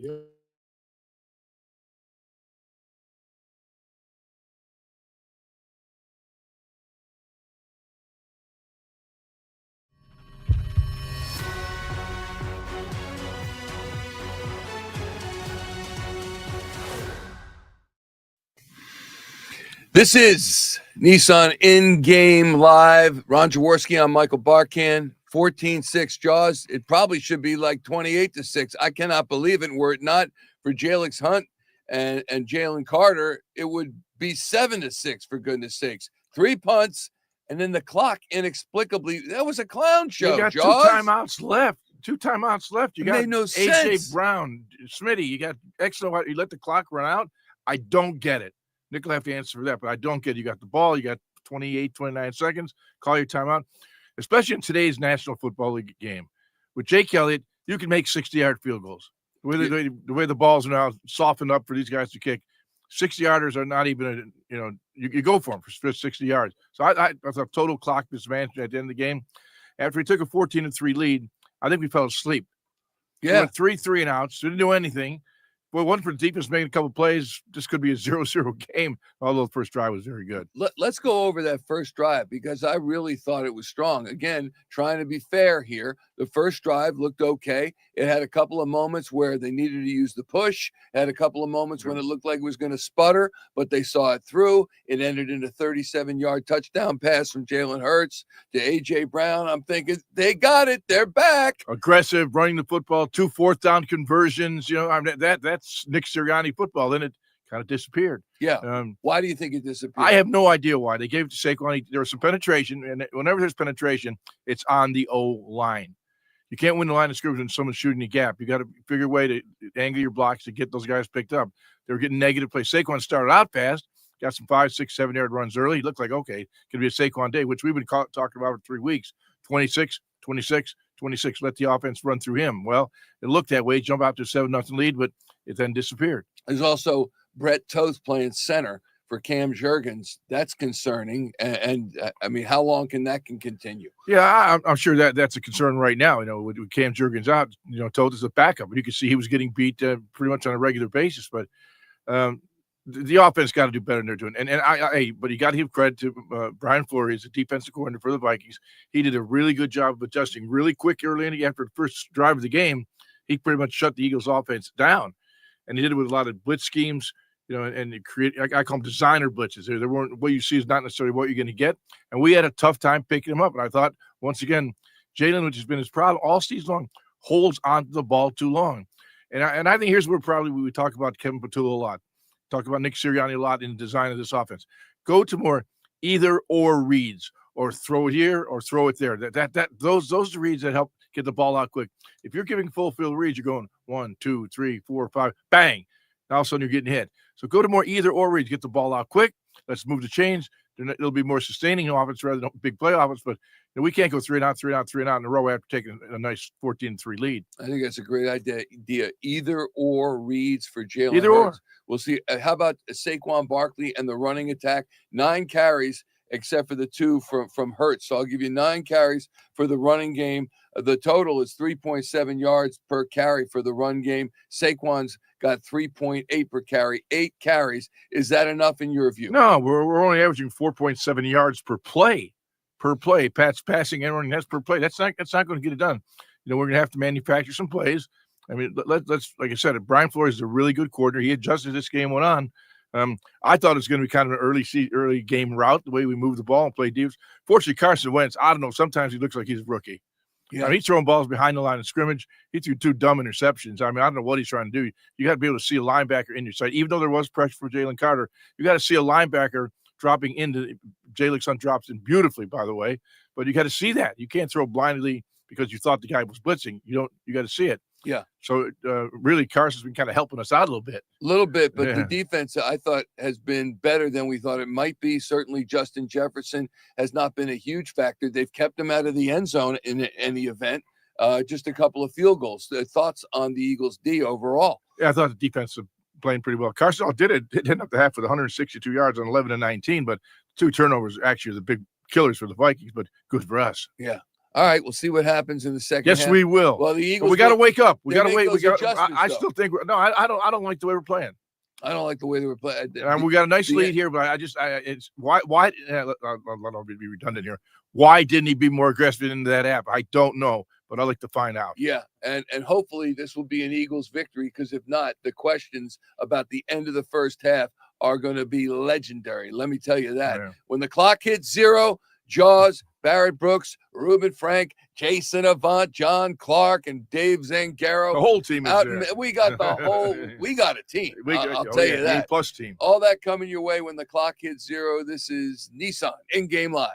Yeah. This is Nissan In-Game Live. Ron Jaworski, I'm Michael Barkann. 14-6 Jaws. It probably should be like 28-6. I cannot believe it. Were it not for Jalix Hunt and Jalen Carter, it would be 7-6, for goodness sakes. 3 punts, and then the clock inexplicably, that was a clown show, You got Jaws. 2 timeouts left. 2 timeouts left. You It got made no A.J. sense. Brown, Smitty. You got extra. You let the clock run out. I don't get it. Nick will have to answer for that, but I don't get it. You got the ball. You got 28, 29 seconds. Call your timeout. Especially in today's National Football League game. With Jake Elliott, you can make 60-yard field goals. The way the balls are now softened up for these guys to kick, 60-yarders are not even, you go for them for 60 yards. So I thought total clock disadvantage at the end of the game. After we took a 14-3 lead, I think we fell asleep. Yeah. We went 3 and outs. Didn't do anything. Well, one for the defense making a couple plays. This could be a 0-0 game, although the first drive was very good. Let's go over that first drive because I really thought it was strong. Again, trying to be fair here. The first drive looked okay. It had a couple of moments where they needed to use the push. It had a couple of moments when it looked like it was going to sputter, but they saw it through. It ended in a 37-yard touchdown pass from Jalen Hurts to A.J. Brown. I'm thinking, they got it. They're back. Aggressive, running the football, 2 fourth-down conversions. That's Nick Sirianni football. Then it kind of disappeared. Yeah. Why do you think it disappeared? I have no idea why. They gave it to Saquon. There was some penetration, and whenever there's penetration, it's on the O-line. You can't win the line of scrimmage when someone's shooting the gap. You got to figure a way to angle your blocks to get those guys picked up. They were getting negative plays. Saquon started out fast, got some 5, 6, 7-yard runs early. He looked like, okay, could be a Saquon day, which we've been talking about for 3 weeks. 26, 26, 26. Let the offense run through him. Well, it looked that way. Jump out to a 7-0 lead, but it then disappeared. There's also Brett Toth playing center for Cam Jurgens. That's concerning. And I mean, how long can continue? Yeah, I'm sure that's a concern right now. With Cam Jurgens out, Toth is a backup. And you can see he was getting beat pretty much on a regular basis. But the offense got to do better than they're doing. But you got to give credit to Brian Flores, the defensive coordinator for the Vikings. He did a really good job of adjusting really quick early in after the first drive of the game. He pretty much shut the Eagles offense down. And he did it with a lot of blitz schemes, and I call them designer blitzes. They weren't what you see is not necessarily what you're going to get. And we had a tough time picking them up. And I thought, once again, Jalen, which has been his problem all season long, holds onto the ball too long. And I think here's where probably we would talk about Kevin Patullo a lot. Talk about Nick Sirianni a lot in the design of this offense. Go to more either or reads, or throw it here or throw it there. Those are the reads that help get the ball out quick. If you're giving full field reads, you're going 1, 2, 3, 4, 5, bang. All of a sudden you're getting hit. So go to more either or reads, get the ball out quick. Let's move the chains. It'll be more sustaining offense rather than big play offense. But we can't go 3 and out, 3 and out, 3 and out in a row after taking a nice 14-3 lead. I think that's a great idea. Either or reads for Jalen Either Hurts. or. We'll see. How about Saquon Barkley and the running attack? 9 carries, except for the 2 from Hurts. So I'll give you 9 carries for the running game. The total is 3.7 yards per carry for the run game. Saquon's got 3.8 per carry, 8 carries. Is that enough in your view? No, we're only averaging 4.7 yards per play. Pat's passing and running, that's per play. That's not going to get it done. We're going to have to manufacture some plays. I mean, let's like I said, Brian Flores is a really good coordinator. He adjusted as this game went on. I thought it was going to be kind of an early game route, the way we move the ball and play defense. Fortunately, Carson Wentz, I don't know, sometimes he looks like he's a rookie. Yeah. I mean, he's throwing balls behind the line of scrimmage. He threw 2 dumb interceptions. I mean, I don't know what he's trying to do. You got to be able to see a linebacker in your sight. Even though there was pressure for Jalen Carter, you got to see a linebacker dropping into Jalen Hunt drops in beautifully, by the way. But you got to see that. You can't throw blindly because you thought the guy was blitzing. You got to see it. Yeah. So really, Carson's been kind of helping us out a little bit. But the defense, I thought, has been better than we thought it might be. Certainly, Justin Jefferson has not been a huge factor. They've kept him out of the end zone in any event. Just a couple of field goals. Thoughts on the Eagles' D overall? Yeah, I thought the defense was playing pretty well. Carson did it. It ended up the half with 162 yards on 11 and 19, but 2 turnovers actually are the big killers for the Vikings, but good for us. Yeah. All right, we'll see what happens in the second Yes, half. we will. Well, the But Eagles. we got to wake up. We they got to make wait. We those got. adjustments, I though. still think. No, I don't. I don't like the way we're playing. I don't like the way they were playing. And we got a nice lead here, but it's why. I don't be redundant here. Why didn't he be more aggressive into that app? I don't know, but I'd like to find out. Yeah, and hopefully this will be an Eagles victory, because if not, the questions about the end of the first half are going to be legendary. Let me tell you that. Yeah. When the clock hits 0, Jaws, Barrett Brooks, Reuben Frank, Jason Avant, John Clark, and Dave Zangaro. The whole team is out, there. we got the whole. We got a team. I'll tell you that. A+ team. All that coming your way when the clock hits 0. This is Nissan In Game Live.